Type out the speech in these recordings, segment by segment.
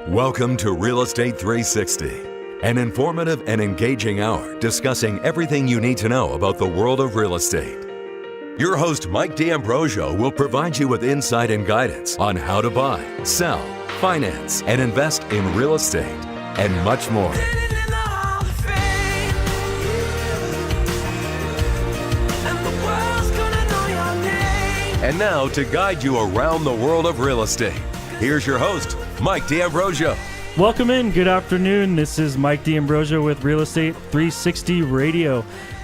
Welcome to Real Estate 360, an informative and engaging hour discussing everything you need to know about the world of real estate. Your host, Mike Ambrosio, will provide you with insight and guidance on how to buy, sell, finance, and invest in real estate, and much more. And now, to guide you around the world of real estate, here's your host, Mike D'Ambrosio. Welcome in. Good afternoon. This is Mike D'Ambrosio with Real Estate 360 Radio.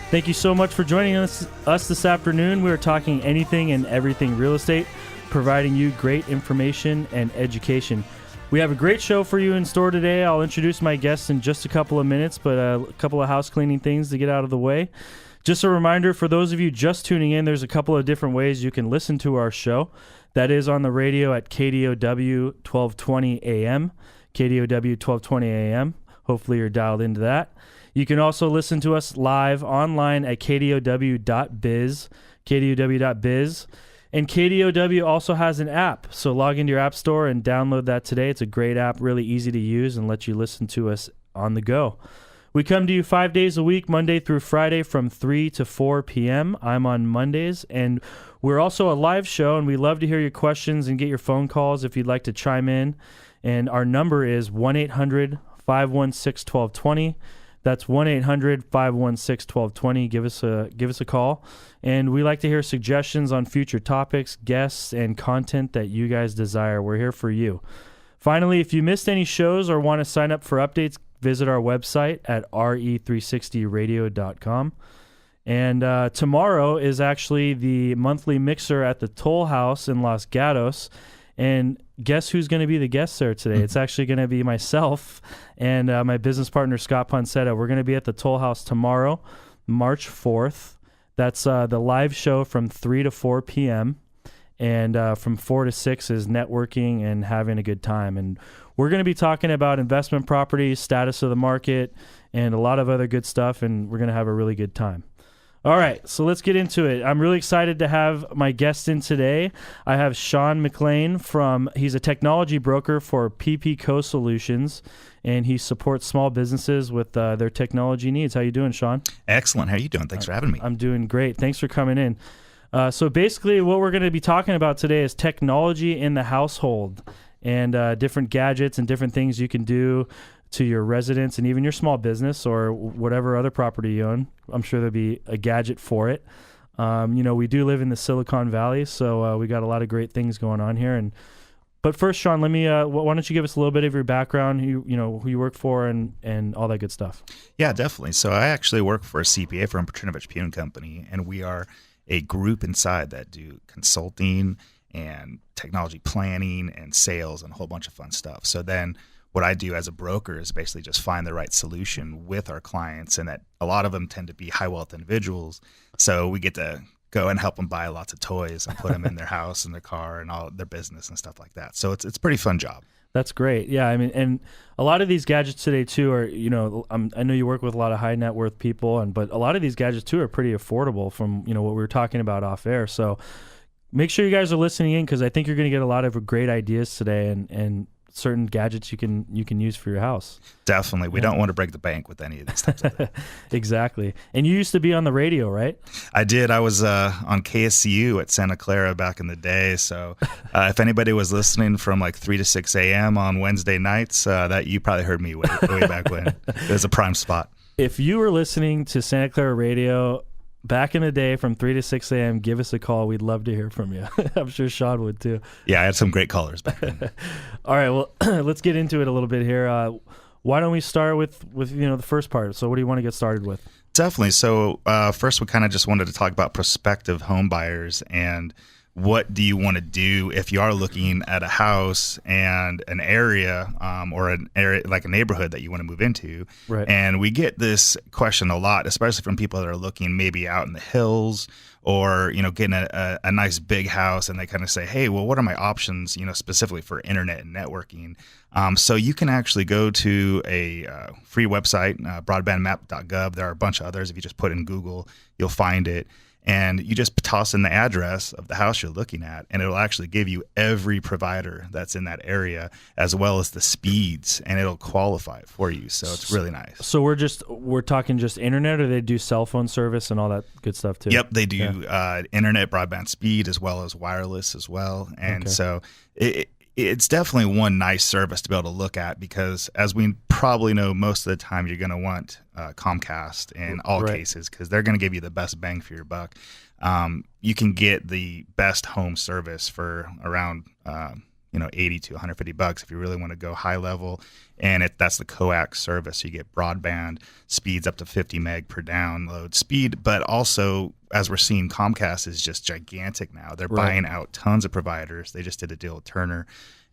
Thank you so much for joining us this afternoon. We are talking anything and everything real estate, providing you great information and education. We have a great show for you in store today. I'll introduce my guests in just a couple of minutes, but a couple of house cleaning things to get out of the way. Just a reminder for those of you just tuning in, there's a couple of different ways you can listen to our show. That is on the radio at KDOW 1220 AM, KDOW 1220 AM. Hopefully you're dialed into that. You can also listen to us live online at kdow.biz, kdow.biz. And KDOW also has an app, so log into your app store and download that today. It's a great app, really easy to use, and lets you listen to us on the go. We come to you 5 days a week, Monday through Friday from 3 to 4 p.m. I'm on Mondays, and we're also a live show, and we love to hear your questions and get your phone calls if you'd like to chime in. And our number is 1-800-516-1220. That's 1-800-516-1220. Give us a call. And we like to hear suggestions on future topics, guests, and content that you guys desire. We're here for you. Finally, if you missed any shows or want to sign up for updates, visit our website at re360radio.com. And tomorrow is actually the monthly mixer at the Toll House in Los Gatos. And guess who's going to be the guest there today? It's actually going to be myself and my business partner, Scott Poncetta. We're going to be at the Toll House tomorrow, March 4th. That's the live show from 3 to 4 p.m. And from 4 to 6 is networking and having a good time. And we're going to be talking about investment properties, status of the market, and a lot of other good stuff, and we're going to have a really good time. All right, so let's get into it. I'm really excited to have my guest in today. I have Sean McLean he's a technology broker for PP Co Solutions, and he supports small businesses with their technology needs. How you doing, Sean? Excellent. How are you doing? Thanks for having me. I'm doing great. Thanks for coming in. So basically what we're going to be talking about today is technology in the household and different gadgets and different things you can do to your residence and even your small business or whatever other property you own. I'm sure there'll be a gadget for it. We do live in the Silicon Valley, so we got a lot of great things going on here. But first, Sean, let me. Why don't you give us a little bit of your background, who you work for, and all that good stuff? Yeah, definitely. So I actually work for a CPA firm, Petrinovich Pune Company, and we are a group inside that do consulting and technology planning and sales and a whole bunch of fun stuff. So then what I do as a broker is basically just find the right solution with our clients, and that a lot of them tend to be high wealth individuals. So we get to go and help them buy lots of toys and put them in their house and their car and all their business and stuff like that. So it's a pretty fun job. That's great. Yeah, I mean, and a lot of these gadgets today too are, I know you work with a lot of high net worth people, but a lot of these gadgets too are pretty affordable from, what we were talking about off air. So make sure you guys are listening in, because I think you're going to get a lot of great ideas today and certain gadgets you can use for your house. Definitely. We don't want to break the bank with any of these types of things. Exactly. And you used to be on the radio, right? I did. I was on KSCU at Santa Clara back in the day. So if anybody was listening from like 3 to 6 a.m. on Wednesday nights, that you probably heard me way back when. It was a prime spot. If you were listening to Santa Clara radio back in the day from 3 to 6 a.m., give us a call. We'd love to hear from you. I'm sure Sean would too. Yeah, I had some great callers back then. All right, well, let's get into it a little bit here. Why don't we start with the first part? So what do you want to get started with? Definitely. So first, we kind of just wanted to talk about prospective home buyers and what do you want to do if you are looking at a house and an area or an area like a neighborhood that you want to move into. Right. And we get this question a lot, especially from people that are looking maybe out in the hills or, getting a nice big house, and they kind of say, hey, well, what are my options, specifically for internet and networking? So you can actually go to a free website, broadbandmap.gov. There are a bunch of others. If you just put in Google, you'll find it. and you just toss in the address of the house you're looking at, and it'll actually give you every provider that's in that area as well as the speeds, and it'll qualify it for you. So it's really nice. So we're talking just internet, or they do cell phone service and all that good stuff too? Yep, they do internet, broadband speed, as well as wireless as well. And so it's definitely one nice service to be able to look at, because as we probably know, most of the time you're going to want Comcast in all cases, because they're going to give you the best bang for your buck. You can get the best home service for around $80 to $150 if you really want to go high level, and that's the coax service. So you get broadband speeds up to 50 meg per download speed, but also, as we're seeing, Comcast is just gigantic now. They're buying out tons of providers. They just did a deal with Turner,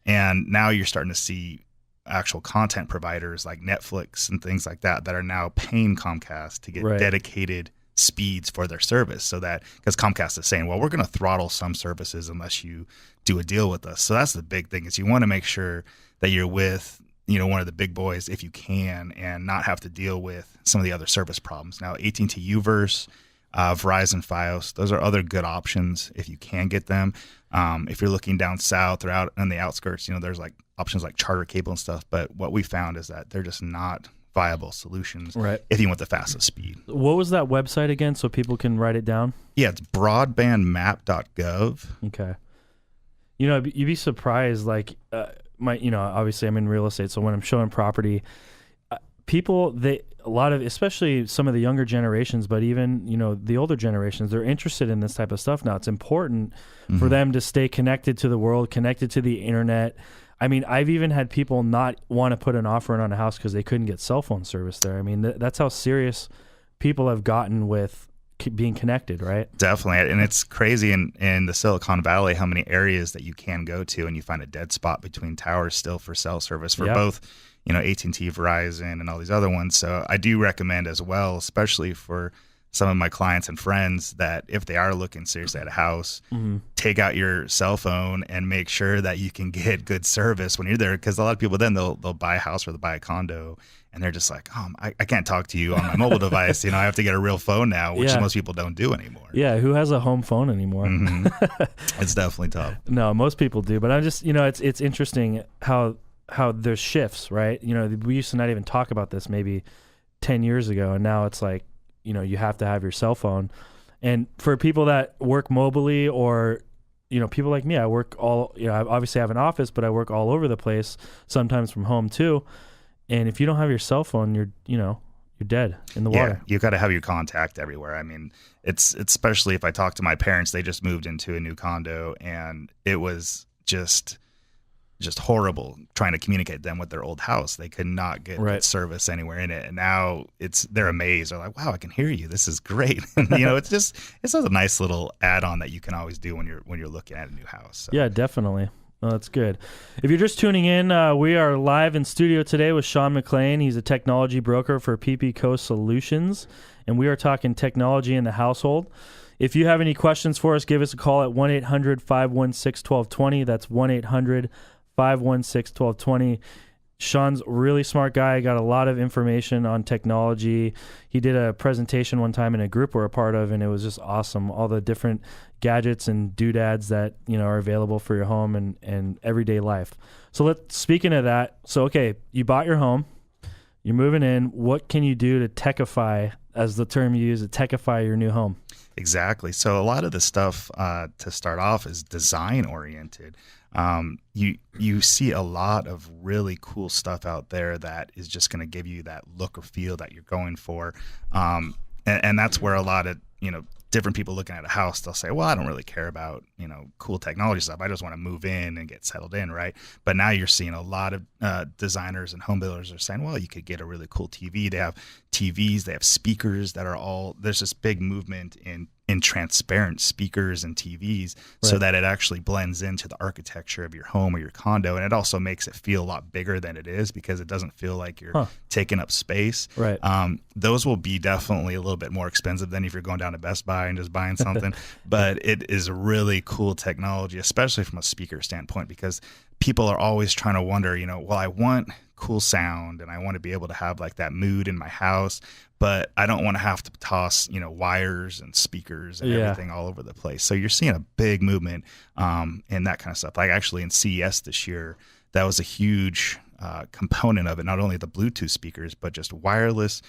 and now you're starting to see actual content providers like Netflix and things like that are now paying Comcast to get dedicated speeds for their service, so that, because Comcast is saying, well, we're going to throttle some services unless you do a deal with us. So that's the big thing, is you want to make sure that you're with one of the big boys if you can, and not have to deal with some of the other service problems. Now, AT&T Uverse, Verizon Fios, those are other good options if you can get them. If you're looking down south or out on the outskirts, there's like options like Charter Cable and stuff, but what we found is that they're just not viable solutions if you want the fastest speed. What was that website again, so people can write it down? Yeah, it's broadbandmap.gov. Okay. You'd be surprised, like obviously I'm in real estate, so when I'm showing property, people, especially some of the younger generations, but even, the older generations, they're interested in this type of stuff now. It's important for them to stay connected to the world, connected to the internet. I mean, I've even had people not want to put an offer in on a house because they couldn't get cell phone service there. I mean, that's how serious people have gotten with being connected, right? Definitely. And it's crazy in the Silicon Valley how many areas that you can go to and you find a dead spot between towers still for cell service for both, AT&T, Verizon, and all these other ones. So I do recommend as well, especially for some of my clients and friends, that if they are looking seriously at a house, take out your cell phone and make sure that you can get good service when you're there. Because a lot of people then they'll buy a house or they'll buy a condo, and they're just like, I can't talk to you on my mobile device. I have to get a real phone now, which most people don't do anymore. Yeah, who has a home phone anymore? It's definitely tough. No, most people do. But I'm just, it's interesting how there's shifts, right? We used to not even talk about this maybe 10 years ago, and now it's like, you have to have your cell phone. And for people that work mobily, or, people like me, I work I obviously have an office, but I work all over the place, sometimes from home too. And if you don't have your cell phone, you're dead in the water. You've got to have your contact everywhere. I mean, it's especially if I talk to my parents, they just moved into a new condo, and it was just horrible trying to communicate to them with their old house. They could not get good service anywhere in it. And now they're amazed. They're like, wow, I can hear you. This is great. It's a nice little add-on that you can always do when you're looking at a new house. So. Yeah, definitely. Well, that's good. If you're just tuning in, we are live in studio today with Sean McLean. He's a technology broker for PPCo Solutions, and we are talking technology in the household. If you have any questions for us, give us a call at 1-800-516-1220. That's 1-800-516-1220. Sean's a really smart guy. Got a lot of information on technology. He did a presentation one time in a group we're a part of, and it was just awesome. All the different gadgets and doodads that are available for your home and everyday life. So speaking of that, okay, you bought your home, you're moving in. What can you do to techify, as the term you use, to techify your new home? Exactly. So a lot of the stuff to start off is design oriented. You see a lot of really cool stuff out there that is just going to give you that look or feel that you're going for. And that's where a lot of, different people looking at a house, they'll say, well, I don't really care about, cool technology stuff. I just want to move in and get settled in, right? But now you're seeing a lot of designers and home builders are saying, well, you could get a really cool TV. They have TVs, they have speakers that are there's this big movement in transparent speakers and TVs so that it actually blends into the architecture of your home or your condo. And it also makes it feel a lot bigger than it is, because it doesn't feel like you're taking up space. Right. Those will be definitely a little bit more expensive than if you're going down to Best Buy and just buying something. But it is really cool technology, especially from a speaker standpoint, because people are always trying to wonder, well, I want cool sound and I want to be able to have like that mood in my house, but I don't want to have to toss, wires and speakers and everything all over the place. So you're seeing a big movement in that kind of stuff. Like actually in CES this year, that was a huge component of it, not only the Bluetooth speakers, but just wireless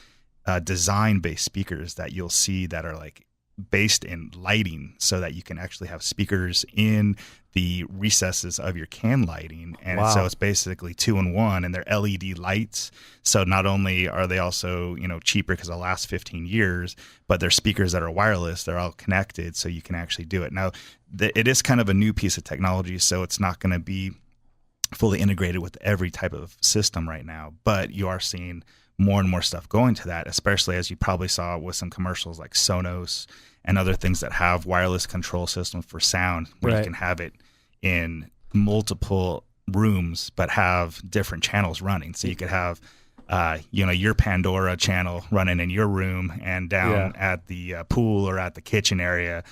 design-based speakers that you'll see that are like based in lighting, so that you can actually have speakers in the recesses of your can lighting. And so it's basically 2-in-1, and they're LED lights. So not only are they also, cheaper because they'll last 15 years, but they're speakers that are wireless. They're all connected, so you can actually do it. Now, it is kind of a new piece of technology, so it's not going to be fully integrated with every type of system right now, but you are seeing more and more stuff going to that, especially as you probably saw with some commercials like Sonos and other things that have wireless control systems for sound, where you can have it in multiple rooms but have different channels running. So you could have your Pandora channel running in your room, and down at the pool or at the kitchen area,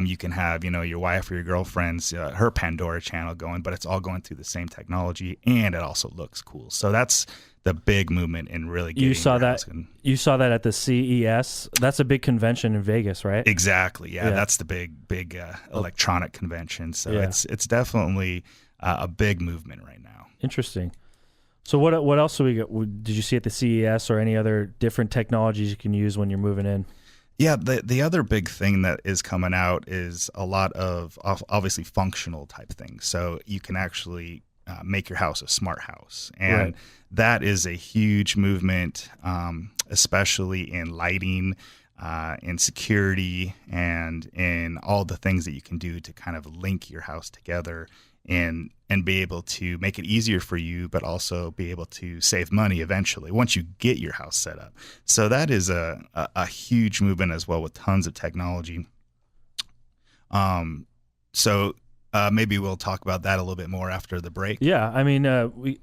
you can have, your wife or your girlfriend's, her Pandora channel going, but it's all going through the same technology, and it also looks cool. So that's the big movement in really getting you saw that at the CES. That's a big convention in Vegas, right? Exactly. Yeah. That's the big electronic convention. So it's definitely a big movement right now. Interesting. So what else do we got? Did you see at the CES, or any other different technologies you can use when you're moving in? Yeah, the other big thing that is coming out is a lot of obviously functional type things. So you can actually make your house a smart house, and that is a huge movement, especially in lighting, in security, and in all the things that you can do to kind of link your house together and be able to make it easier for you, but also be able to save money eventually once you get your house set up. So that is a huge movement as well, with tons of technology. So maybe we'll talk about that a little bit more after the break. Yeah, I mean, we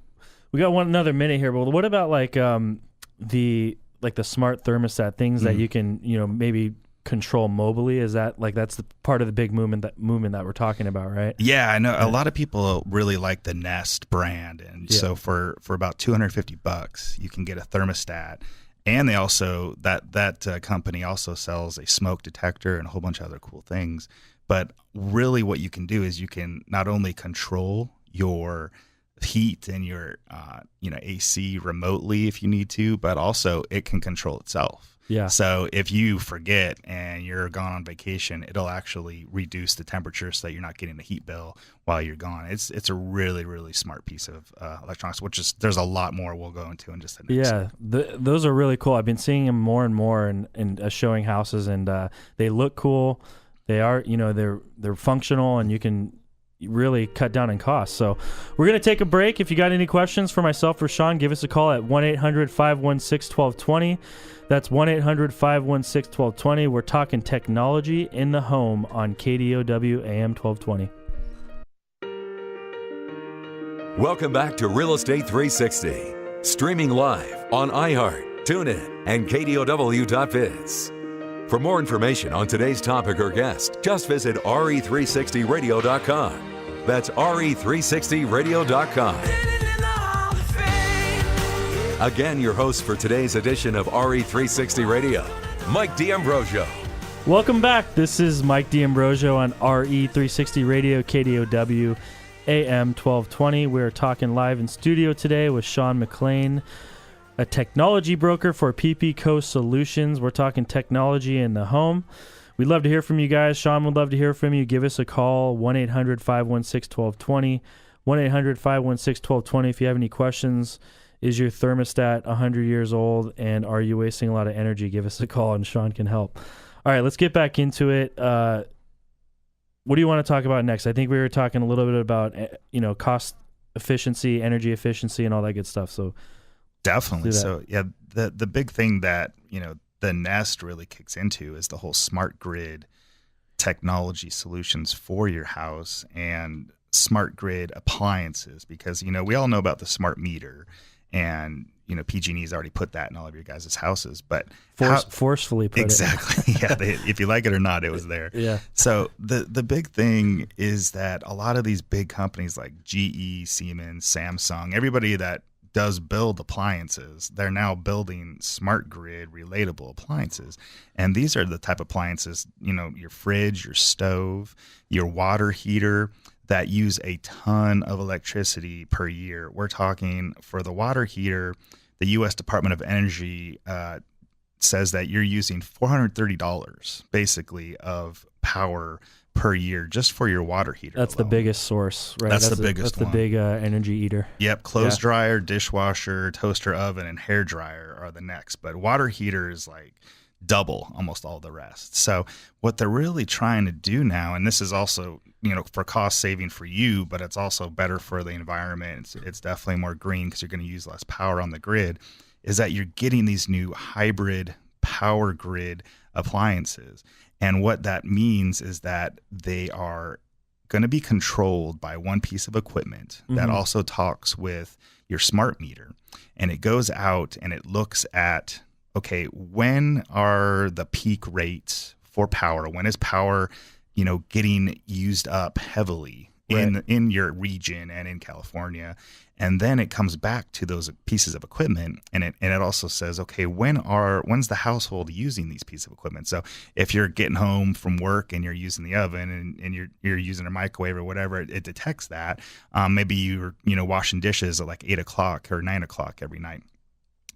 got another minute here, but what about like the smart thermostat things that you can maybe control mobily? Is that that's the part of the big movement that we're talking about, right? Yeah, I know a lot of people really like the Nest brand, and so for about $250 you can get a thermostat, and they also that company also sells a smoke detector and a whole bunch of other cool things. But really what you can do is you can not only control your heat and your AC remotely if you need to, but also it can control itself. Yeah. So if you forget and you're gone on vacation, it'll actually reduce the temperature so that you're not getting a heat bill while you're gone. It's a really, really smart piece of electronics, which is, there's a lot more we'll go into in just a minute. Yeah, those are really cool. I've been seeing them more and more in showing houses, and they look cool. They are, they're functional, and you can really cut down on costs. So we're going to take a break. If you got any questions for myself or Sean, give us a call at 1-800-516-1220. That's 1-800-516-1220. We're talking technology in the home on KDOW AM 1220. Welcome back to Real Estate 360, streaming live on iHeart, TuneIn, and KDOW.biz. For more information on today's topic or guest, just visit RE360radio.com. That's RE360radio.com. Again, your host for today's edition of RE360 Radio, Mike D'Ambrosio. Welcome back. This is Mike D'Ambrosio on RE360 Radio, KDOW AM 1220. We're talking live in studio today with Sean McLean, a technology broker for PPCo Solutions. We're talking technology in the home. We'd love to hear from you guys. Sean would love to hear from you. Give us a call, 1-800-516-1220, 1-800-516-1220 if you have any questions. Is your thermostat 100 years old, and are you wasting a lot of energy? Give us a call, and Sean can help. All right, let's get back into it. What do you want to talk about next? I think we were talking a little bit about cost efficiency, energy efficiency, and all that good stuff. So definitely. So yeah, the big thing that the Nest really kicks into is the whole smart grid technology solutions for your house and smart grid appliances, because we all know about the smart meter, and PG&E's already put that in all of your guys' houses, but forcefully put exactly. Yeah, if you like it or not, it was there. Yeah. So the big thing is that a lot of these big companies like GE, Siemens, Samsung, everybody that does build appliances, they're now building smart grid relatable appliances. And these are the type of appliances, your fridge, your stove, your water heater, that use a ton of electricity per year. We're talking for the water heater, the U.S. Department of Energy says that you're using $430 basically of power per year just for your water heater. That's alone. The biggest source, right? That's the biggest one. That's the big energy eater. Yep. Clothes dryer, dishwasher, toaster oven, and hair dryer are the next. But water heater is like double almost all the rest. So what they're really trying to do now, and this is also, for cost saving for you, but it's also better for the environment. It's definitely more green because you're going to use less power on the grid, is that you're getting these new hybrid power grid appliances. And what that means is that they are going to be controlled by one piece of equipment that also talks with your smart meter. And it goes out and it looks at, okay, when are the peak rates for power? When is power, getting used up heavily in your region and in California? And then it comes back to those pieces of equipment, and it also says, okay, when's the household using these pieces of equipment? So if you're getting home from work and you're using the oven and you're using a microwave or whatever, it detects that. Maybe you're washing dishes at like 8 o'clock or 9 o'clock every night.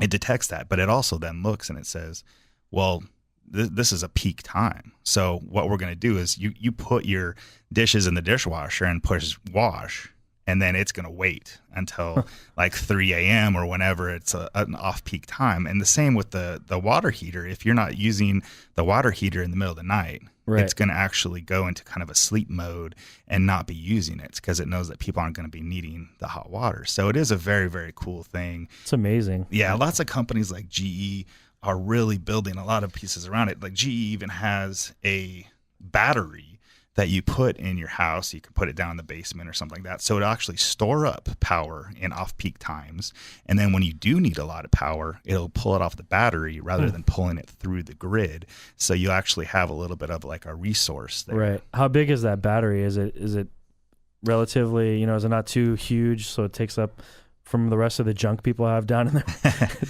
It detects that, but it also then looks and it says, well, this is a peak time. So what we're going to do is you put your dishes in the dishwasher and push wash, and then it's going to wait until like 3 a.m. or whenever it's an off-peak time. And the same with the water heater. If you're not using the water heater in the middle of the night, it's going to actually go into kind of a sleep mode and not be using it because it knows that people aren't going to be needing the hot water. So it is a very, very cool thing. It's amazing. Yeah, lots of companies like GE are really building a lot of pieces around it. Like GE even has a battery that you put in your house. You can put it down in the basement or something like that. So it'll actually store up power in off-peak times. And then when you do need a lot of power, it'll pull it off the battery rather than pulling it through the grid. So you actually have a little bit of like a resource there. Right. How big is that battery? Is it relatively, is it not too huge so it takes up from the rest of the junk people have down in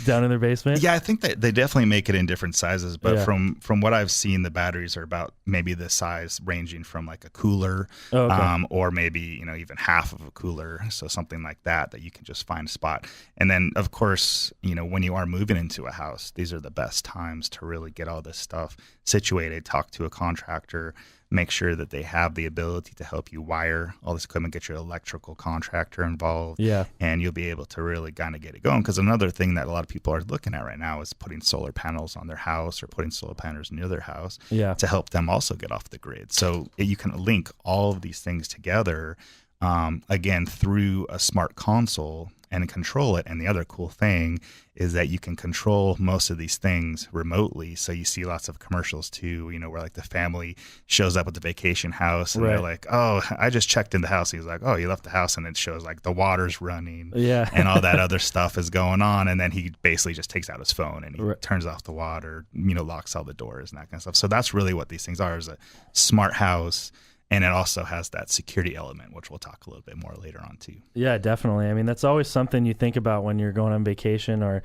their basement? Yeah, I think that they definitely make it in different sizes, but from what I've seen, the batteries are about maybe the size ranging from like a cooler, or maybe even half of a cooler, so something like that you can just find a spot. And then of course, when you are moving into a house, these are the best times to really get all this stuff situated, talk to a contractor, make sure that they have the ability to help you wire all this equipment, get your electrical contractor involved, and you'll be able to really kind of get it going. Because another thing that a lot of people are looking at right now is putting solar panels on their house or putting solar panels near their house to help them also get off the grid. So you can link all of these things together, again, through a smart console and control it. And the other cool thing is that you can control most of these things remotely. So you see lots of commercials too, where like the family shows up at the vacation house and they're like, oh, I just checked in the house. He's like, oh, you left the house, and it shows like the water's running and all that other stuff is going on. And then he basically just takes out his phone and he turns off the water, locks all the doors and that kind of stuff. So that's really what these things are, is a smart house. And it also has that security element, which we'll talk a little bit more later on too. Yeah, definitely. I mean, that's always something you think about when you're going on vacation, or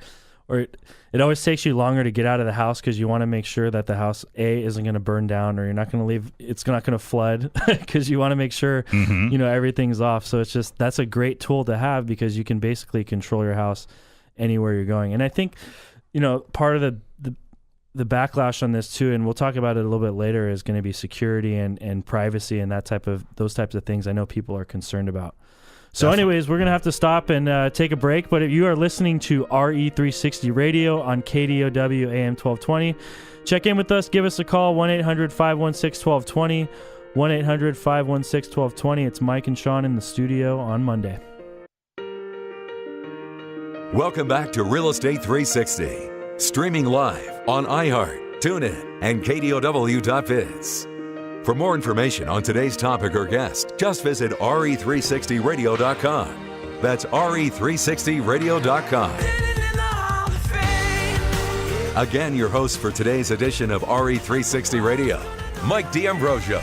it always takes you longer to get out of the house because you want to make sure that the house isn't going to burn down, or you're not going to leave. It's not going to flood because you want to make sure everything's off. So that's a great tool to have because you can basically control your house anywhere you're going. And I think part of the backlash on this too, and we'll talk about it a little bit later, is going to be security and privacy and those types of things I know people are concerned about. So anyways, we're going to have to stop and take a break. But if you are listening to RE360 Radio on KDOW AM 1220, check in with us. Give us a call, 1-800-516-1220, 1-800-516-1220. It's Mike and Sean in the studio on Monday. Welcome back to Real Estate 360. Streaming live on iHeart, TuneIn, and KDOW.biz. For more information on today's topic or guest, just visit RE360Radio.com. That's RE360Radio.com. Again, your host for today's edition of RE360 Radio, Mike D'Ambrosio.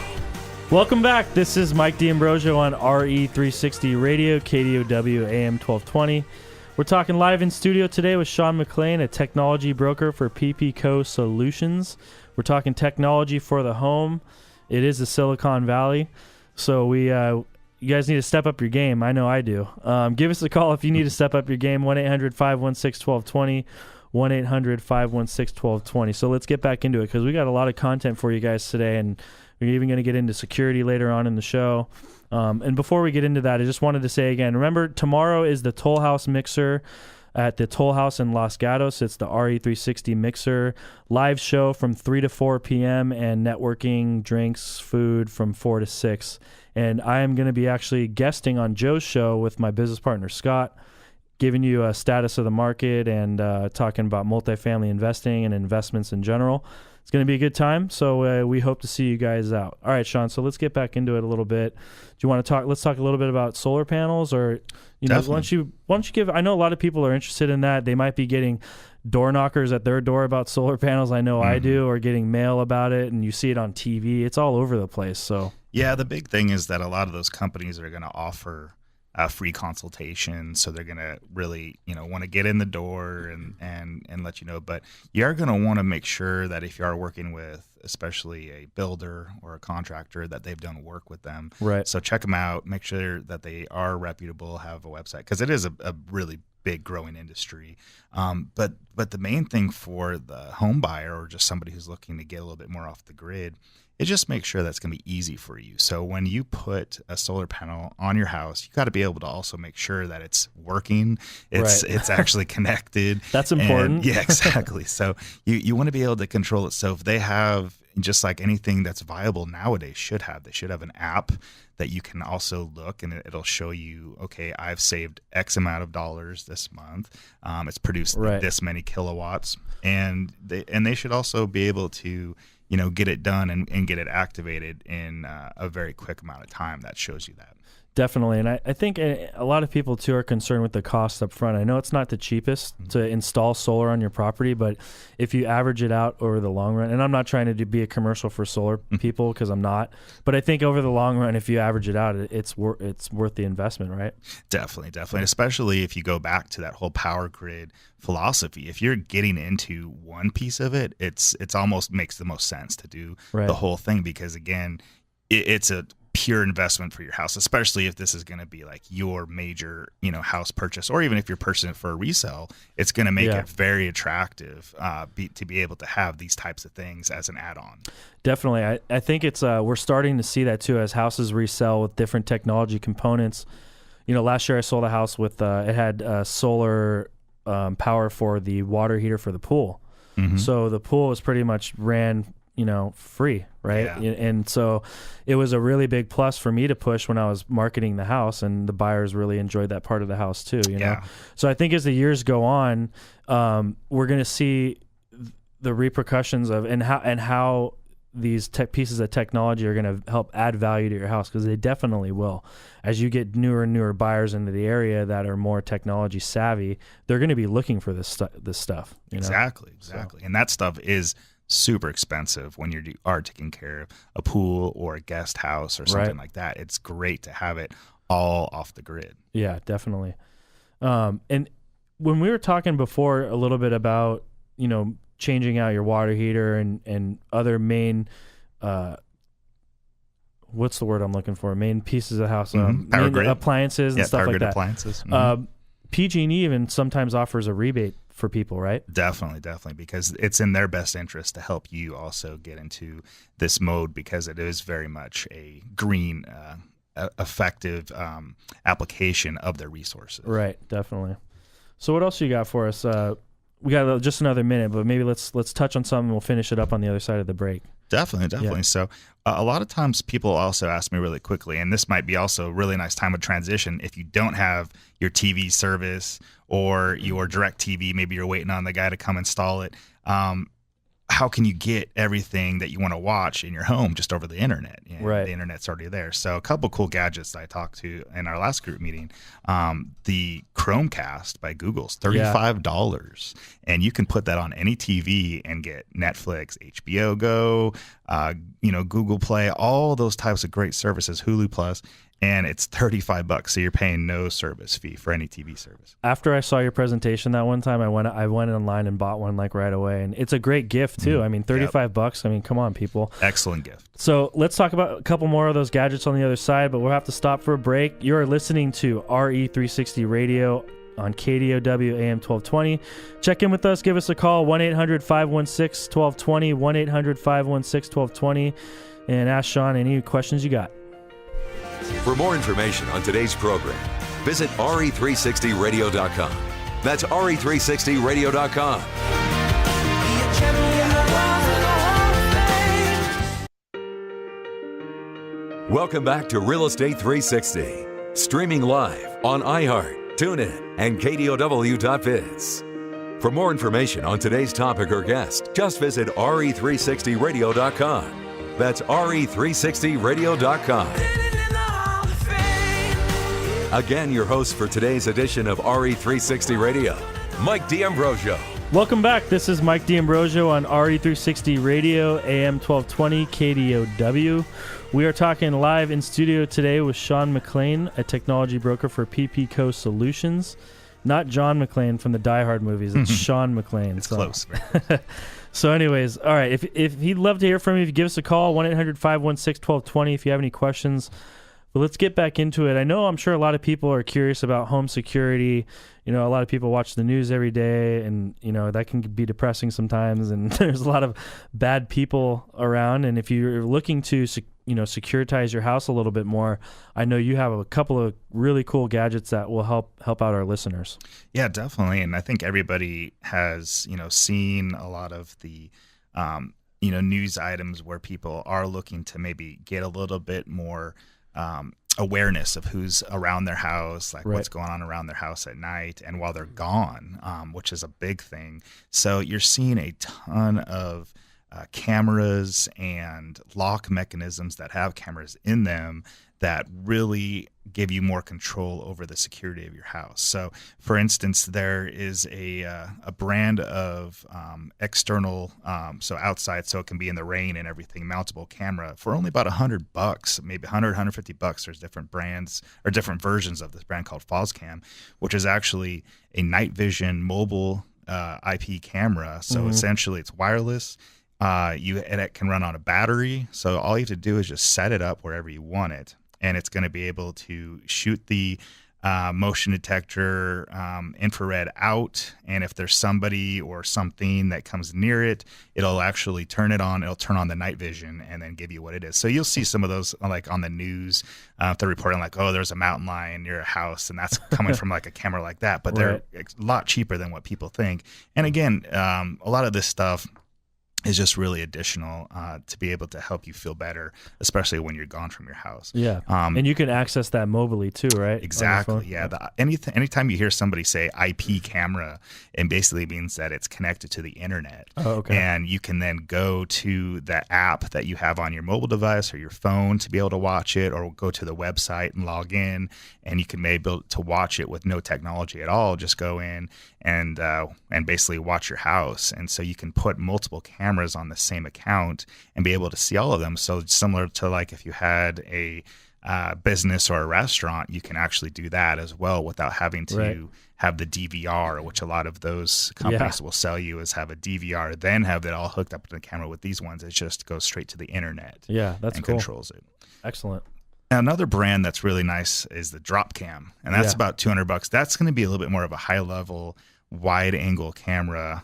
Welcome back. This is Mike D'Ambrosio on RE360 Radio, KDOW AM 1220. We're talking live in studio today with Sean McLean, a technology broker for PPCo Solutions. We're talking technology for the home. It is the Silicon Valley. So you guys need to step up your game. I know I do. Give us a call if you need to step up your game, 1-800-516-1220, 1-800-516-1220. So let's get back into it because we got a lot of content for you guys today, and we're even going to get into security later on in the show. And before we get into that, I just wanted to say again, remember, tomorrow is the Toll House Mixer at the Toll House in Los Gatos. It's the RE360 Mixer live show from 3 to 4 p.m. and networking, drinks, food from 4 to 6. And I am going to be actually guesting on Joe's show with my business partner, Scott, giving you a status of the market and talking about multifamily investing and investments in general. It's going to be a good time, so we hope to see you guys out. All right, Sean, so let's get back into it a little bit. Do you want to talk? Let's talk a little bit about solar panels, or why don't you give? I know a lot of people are interested in that. They might be getting door knockers at their door about solar panels. I know I do, or getting mail about it, and you see it on TV. It's all over the place. So yeah, the big thing is that a lot of those companies are going to offer free consultation, so they're going to really want to get in the door and let you know. But you are going to want to make sure that if you are working with especially a builder or a contractor, that they've done work with them. Right. So check them out, make sure that they are reputable, have a website, because it is a really big growing industry. But the main thing for the home buyer or just somebody who's looking to get a little bit more off the grid, it just makes sure that's going to be easy for you. So when you put a solar panel on your house, you got to be able to also make sure that it's working, it's actually connected. That's important. And, yeah, exactly. So you want to be able to control it. So if they have, just like anything that's viable nowadays they should have an app that you can also look, and it'll show you, okay, I've saved X amount of dollars this month. It's produced this many kilowatts, and they should also be able to get it done and get it activated in a very quick amount of time. That shows you that. Definitely. And I think a lot of people, too, are concerned with the cost up front. I know it's not the cheapest to install solar on your property, but if you average it out over the long run, and I'm not trying to be a commercial for solar people because I'm not, but I think over the long run, if you average it out, it's worth the investment, right? Definitely. Especially if you go back to that whole power grid philosophy. If you're getting into one piece of it, it's almost makes the most sense to do the whole thing, because, again, it's a pure investment for your house, especially if this is going to be like your major, house purchase, or even if you're purchasing it for a resale, it's going to make it very attractive to be able to have these types of things as an add-on. Definitely. I think it's we're starting to see that too as houses resell with different technology components. Last year I sold a house with it had solar power for the water heater for the pool. So the pool was pretty much ran free, right? Yeah. And so it was a really big plus for me to push when I was marketing the house, and the buyers really enjoyed that part of the house too, know? So I think as the years go on, we're going to see the repercussions of and how these pieces of technology are going to help add value to your house, because they definitely will. As you get newer and newer buyers into the area that are more technology savvy, they're going to be looking for this stuff. Exactly. So. And that stuff is super expensive when you are taking care of a pool or a guest house or something like that. It's great to have it all off the grid. Yeah, definitely. And when we were talking before a little bit about, changing out your water heater and other main, what's the word I'm looking for? Main pieces of the house, power grid appliances and stuff like that. Appliances. PG&E even sometimes offers a rebate for people, right? Definitely, because it's in their best interest to help you also get into this mode, because it is very much a green, effective application of their resources. Right, definitely. So what else you got for us? We got just another minute, but maybe let's touch on something and we'll finish it up on the other side of the break. Definitely. Yeah. So a lot of times people also ask me really quickly, and this might be also a really nice time of transition. If you don't have your TV service or your direct TV, maybe you're waiting on the guy to come install it. How can you get everything that you want to watch in your home just over the internet? The internet's already there. So a couple cool gadgets that I talked to in our last group meeting, the Chromecast by Google's $35. And you can put that on any TV and get Netflix, HBO Go, Google Play, all those types of great services, Hulu Plus. and it's $35. So you're paying no service fee for any TV service. After I saw your presentation that one time, I went online and bought one like right away, and it's a great gift too. I mean, $35. I mean, come on, people. Excellent gift. So let's talk about a couple more of those gadgets on the other side, but we'll have to stop for a break. You're listening to RE360 Radio on KDOW AM 1220. Check in with us. Give us a call, 1-800-516-1220, 1-800-516-1220, and ask Sean any questions you got. For more information on today's program, visit RE360radio.com. That's RE360radio.com. Welcome back to Real Estate 360, streaming live on iHeart, TuneIn, and KDOW.biz. For more information on today's topic or guest, just visit RE360radio.com. That's RE360radio.com. Again, your host for today's edition of RE360 Radio, Mike D'Ambrosio. Welcome back. This is Mike D'Ambrosio on RE360 Radio, AM 1220, KDOW. We are talking live in studio today with Sean McLean, a technology broker for PPCo Solutions. Not John McLean from the Die Hard movies. It's Sean McLean. It's close. So anyways, all right. If he'd love to hear from you, if you give us a call, 1-800-516-1220 if you have any questions. But let's get back into it. I'm sure a lot of people are curious about home security. A lot of people watch the news every day, and, that can be depressing sometimes, and there's a lot of bad people around. And if you're looking to, securitize your house a little bit more, I know you have a couple of really cool gadgets that will help out our listeners. Yeah, definitely. And I think everybody has, seen a lot of the, news items where people are looking to maybe get a little bit more awareness of who's around their house, like what's going on around their house at night and while they're gone, which is a big thing. So you're seeing a ton of cameras and lock mechanisms that have cameras in them that really give you more control over the security of your house. So, for instance, there is a brand of external, so outside, so it can be in the rain and everything, mountable camera for only about $100, maybe $150. There's different brands or different versions of this brand called FozzCam, which is actually a night vision mobile IP camera. So essentially, it's wireless. And it can run on a battery. So all you have to do is just set it up wherever you want it. And it's going to be able to shoot the motion detector infrared out. And if there's somebody or something that comes near it, it'll actually turn it on. It'll turn on the night vision and then give you what it is. So you'll see some of those like on the news. If they're reporting like, oh, there's a mountain lion near a house, and that's coming from like a camera like that. But they're a lot cheaper than what people think. And again, a lot of this stuff is just really additional to be able to help you feel better, especially when you're gone from your house. Yeah, and you can access that mobily too, right? Exactly, yeah. Anytime you hear somebody say IP camera, it basically means that it's connected to the internet. Oh, okay. And you can then go to the app that you have on your mobile device or your phone to be able to watch it, or go to the website and log in, and you can maybe be able to watch it with no technology at all. Just go in and basically watch your house. And so you can put multiple cameras on the same account and be able to see all of them. So similar to like if you had a business or a restaurant, you can actually do that as well without having to have the DVR, which a lot of those companies will sell you is have a DVR, then have it all hooked up to the camera. With these ones, it just goes straight to the internet. Yeah, that's and cool. Controls it. Excellent. Now, another brand that's really nice is the Drop Cam, and that's about $200. That's going to be a little bit more of a high level, wide angle camera,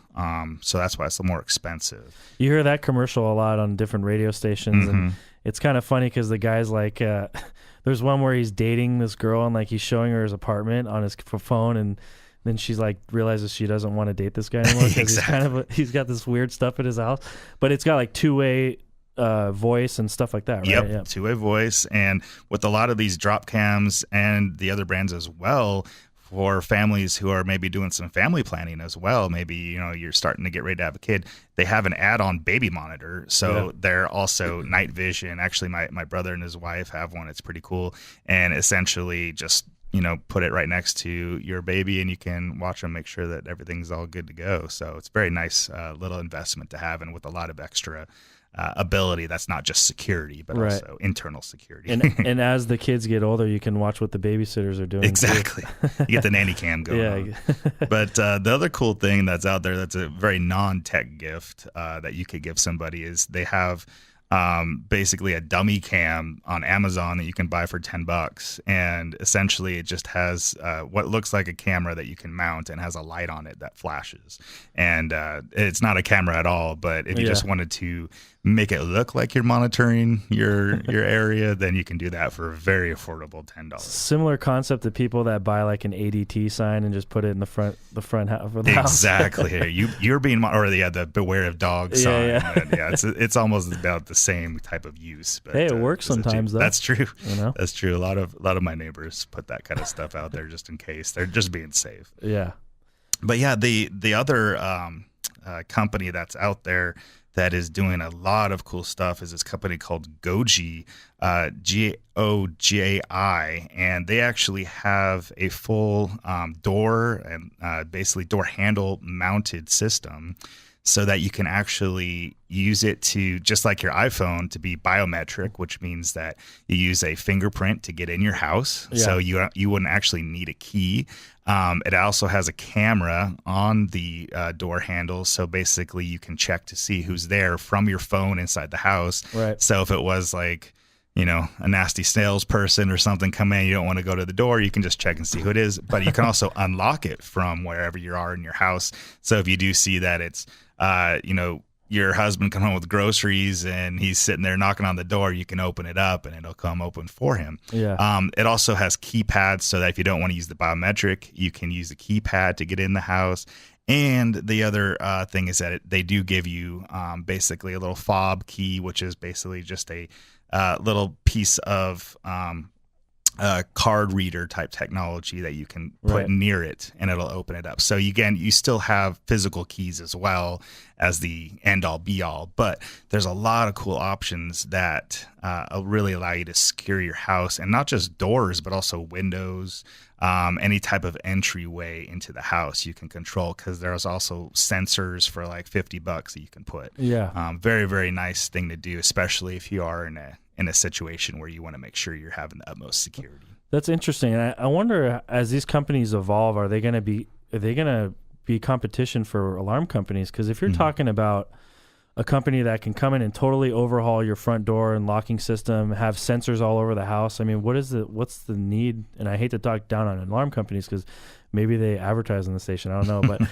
so that's why it's a little more expensive. You hear that commercial a lot on different radio stations, and it's kind of funny because the guy's like, there's one where he's dating this girl and like he's showing her his apartment on his phone, and then she's like realizes she doesn't want to date this guy anymore because he's got this weird stuff at his house, but it's got like two-way voice and stuff like that, right? Yep, two-way voice. And with a lot of these drop cams and the other brands as well, for families who are maybe doing some family planning as well, maybe you're starting to get ready to have a kid, they have an add-on baby monitor. So they're also night vision. Actually, my brother and his wife have one. It's pretty cool. And essentially just put it right next to your baby, and you can watch them, make sure that everything's all good to go. So it's a very nice little investment to have, and with a lot of extra ability that's not just security, but Right. also internal security. And as the kids get older, you can watch what the babysitters are doing. Exactly. You get the nanny cam going on. But the other cool thing that's out there that's a very non-tech gift that you could give somebody is they have basically a dummy cam on Amazon that you can buy for $10, and essentially it just has what looks like a camera that you can mount and has a light on it that flashes, and it's not a camera at all, but if you just wanted to make it look like you're monitoring your area, then you can do that for a very affordable $10. Similar concept to people that buy like an ADT sign and just put it in the front half of the house. Exactly. You're being the beware of dogs sign. Yeah. It's almost about the same type of use. But, hey, it works sometimes though. That's true. You know? That's true. A lot of my neighbors put that kind of stuff out there just in case. They're just being safe. Yeah. But yeah, the other company that's out there that is doing a lot of cool stuff is this company called Goji, Goji, and they actually have a full door and basically door handle mounted system, so that you can actually use it to, just like your iPhone, to be biometric, which means that you use a fingerprint to get in your house. Yeah. So you wouldn't actually need a key. It also has a camera on the door handle, so basically you can check to see who's there from your phone inside the house. Right. So if it was like, a nasty salesperson or something come in, you don't want to go to the door, you can just check and see who it is. But you can also unlock it from wherever you are in your house. So if you do see that it's, your husband come home with groceries and he's sitting there knocking on the door, you can open it up and it'll come open for him. Yeah. It also has keypads, so that if you don't want to use the biometric, you can use the keypad to get in the house. And the other thing is that they do give you basically a little fob key, which is basically just a little piece of card reader type technology that you can put near it, and it'll open it up. So again, you still have physical keys as well as the end all be all, but there's a lot of cool options that really allow you to secure your house, and not just doors, but also windows, any type of entryway into the house you can control, because there's also sensors for like $50 that you can put. Yeah. Very, very nice thing to do, especially if you are in a situation where you want to make sure you're having the utmost security. That's interesting. And I wonder, as these companies evolve, are they going to be competition for alarm companies? Because if you're talking about a company that can come in and totally overhaul your front door and locking system, have sensors all over the house, I mean, what's the need? And I hate to talk down on alarm companies because maybe they advertise on the station. I don't know, but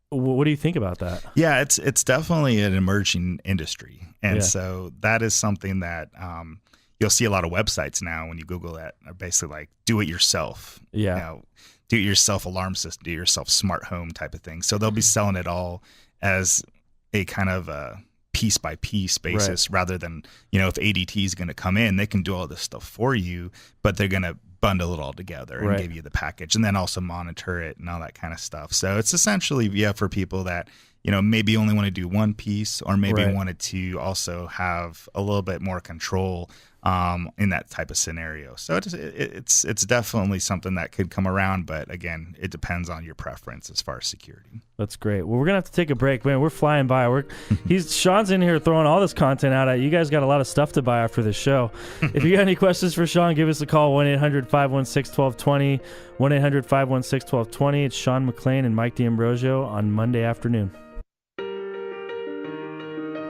what do you think about that? Yeah, it's definitely an emerging industry. And so that is something that you'll see a lot of websites now when you Google that are basically like do it yourself. Yeah. Do it yourself alarm system, do it yourself smart home type of thing. So they'll be selling it all as a kind of a piece by piece basis, rather than, if ADT is going to come in, they can do all this stuff for you, but they're going to bundle it all together and give you the package, and then also monitor it and all that kind of stuff. So it's essentially, for people that, maybe only want to do one piece, or maybe wanted to also have a little bit more control in that type of scenario. So it's definitely something that could come around, but again, it depends on your preference as far as security. That's great. Well, we're gonna have to take a break, man. We're flying by. Sean's in here throwing all this content out at you. Guys got a lot of stuff to buy after this show. If you got any questions for Sean, give us a call, 1-800-516-1220, 1-800-516-1220. It's Sean McLean and Mike D'Ambrosio on Monday afternoon.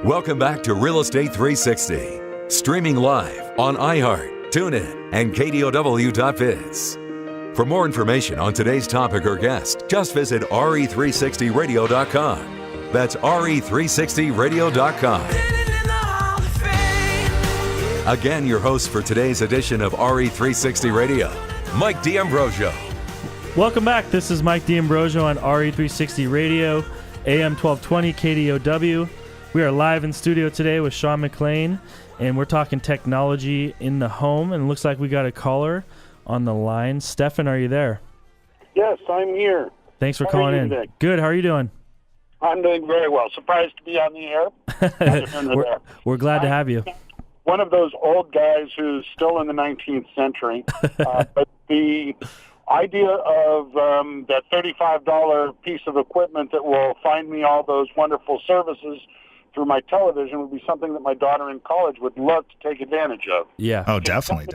Welcome back to Real Estate 360, streaming live on iHeart, TuneIn, and KDOW.biz. For more information on today's topic or guest, just visit RE360radio.com. That's RE360radio.com. Again, your host for today's edition of RE360 Radio, Mike D'Ambrosio. Welcome back. This is Mike D'Ambrosio on RE360 Radio, AM 1220 KDOW. We are live in studio today with Sean McLean, and we're talking technology in the home, and it looks like we got a caller on the line. Stefan, are you there? Yes, I'm here. Thanks for calling in. Today? Good. How are you doing? I'm doing very well. Surprised to be on the air. We're glad to have you. One of those old guys who's still in the 19th century. But the idea of that $35 piece of equipment that will find me all those wonderful services through my television would be something that my daughter in college would love to take advantage of. Yeah. Oh, definitely.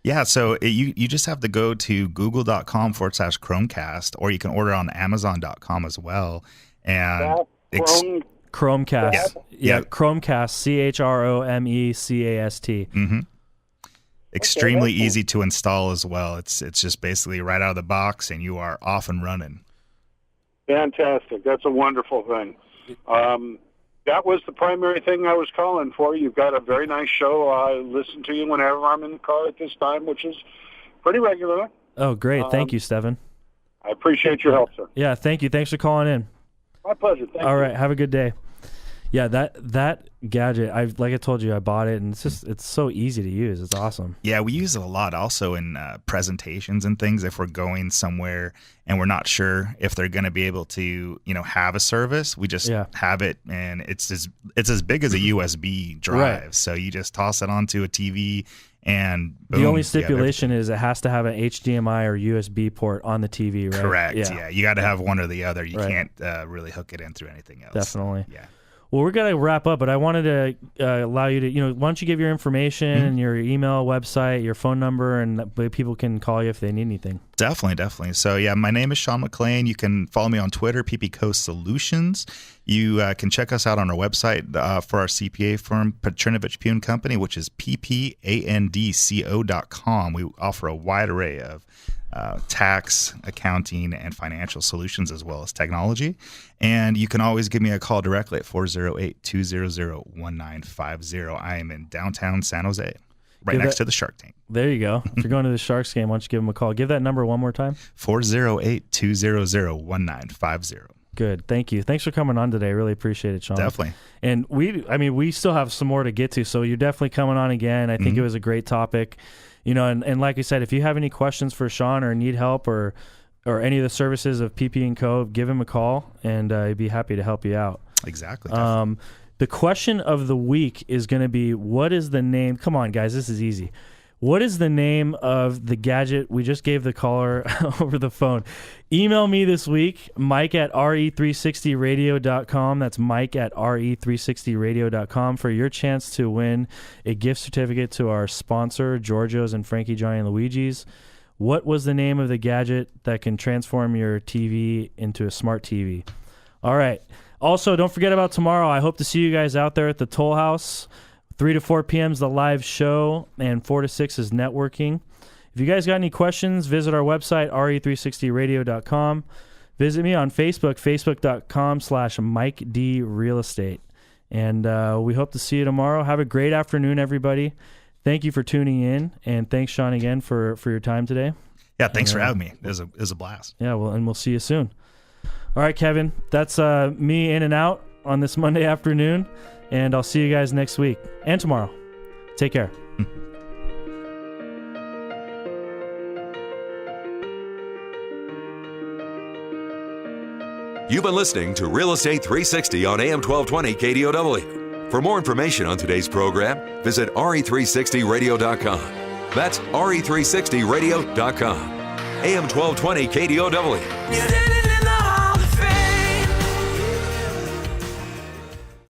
Yeah, so you just have to go to google.com/Chromecast, or you can order on Amazon.com as well. And Chromecast. Yeah. Chromecast, CHROMECAST. Mm-hmm. Extremely easy to install as well. It's just basically right out of the box, and you are off and running. Fantastic. That's a wonderful thing. That was the primary thing I was calling for. You've got a very nice show. I listen to you whenever I'm in the car at this time, which is pretty regular. Oh, great. Thank you, Steven. I appreciate your help, sir. Yeah, thank you. Thanks for calling in. My pleasure. Thank you. All right, have a good day. Yeah, that gadget, like I told you, I bought it, and it's so easy to use. It's awesome. Yeah, we use it a lot also in presentations and things. If we're going somewhere and we're not sure if they're going to be able to, have a service, we just have it, and it's as big as a USB drive. Right. So you just toss it onto a TV, and boom, the only stipulation is it has to have an HDMI or USB port on the TV, right? Correct. Yeah, you got to have one or the other. You can't really hook it in through anything else. Definitely. Yeah. Well, we're going to wrap up, but I wanted to allow you to, why don't you give your information, your email, website, your phone number, and people can call you if they need anything. Definitely. So, yeah, my name is Sean McLean. You can follow me on Twitter, PPCo Solutions. You can check us out on our website for our CPA firm, Petrinovich Pune Company, which is ppandco.com. We offer a wide array of tax, accounting, and financial solutions, as well as technology. And you can always give me a call directly at 408-200-1950. I am in downtown San Jose, next to the Shark Tank. There you go. If you're going to the Sharks game, why don't you give them a call? Give that number one more time. 408-200-1950. Good. Thank you. Thanks for coming on today. I really appreciate it, Sean. Definitely. And we still have some more to get to, so you're definitely coming on again. I think it was a great topic. And like I said, if you have any questions for Sean or need help or any of the services of PP & Co., give him a call, and he'd be happy to help you out. Exactly. The question of the week is going to be, what is the name? Come on, guys, this is easy. What is the name of the gadget we just gave the caller over the phone? Email me this week, Mike at RE360radio.com. That's Mike at RE360radio.com for your chance to win a gift certificate to our sponsor, Giorgio's and Frankie, Johnny, and Luigi's. What was the name of the gadget that can transform your TV into a smart TV? All right. Also, don't forget about tomorrow. I hope to see you guys out there at the Toll House. 3 to 4 p.m. is the live show, and 4 to 6 is networking. If you guys got any questions, visit our website, re360radio.com. Visit me on Facebook, facebook.com/MikeDRealEstate. And we hope to see you tomorrow. Have a great afternoon, everybody. Thank you for tuning in, and thanks, Sean, again for your time today. Yeah, thanks for having me. It was a blast. Yeah, well, and we'll see you soon. All right, Kevin, that's me in and out on this Monday afternoon. And I'll see you guys next week and tomorrow. Take care. You've been listening to Real Estate 360 on AM 1220 KDOW. For more information on today's program, visit RE360radio.com. That's RE360radio.com. AM 1220 KDOW.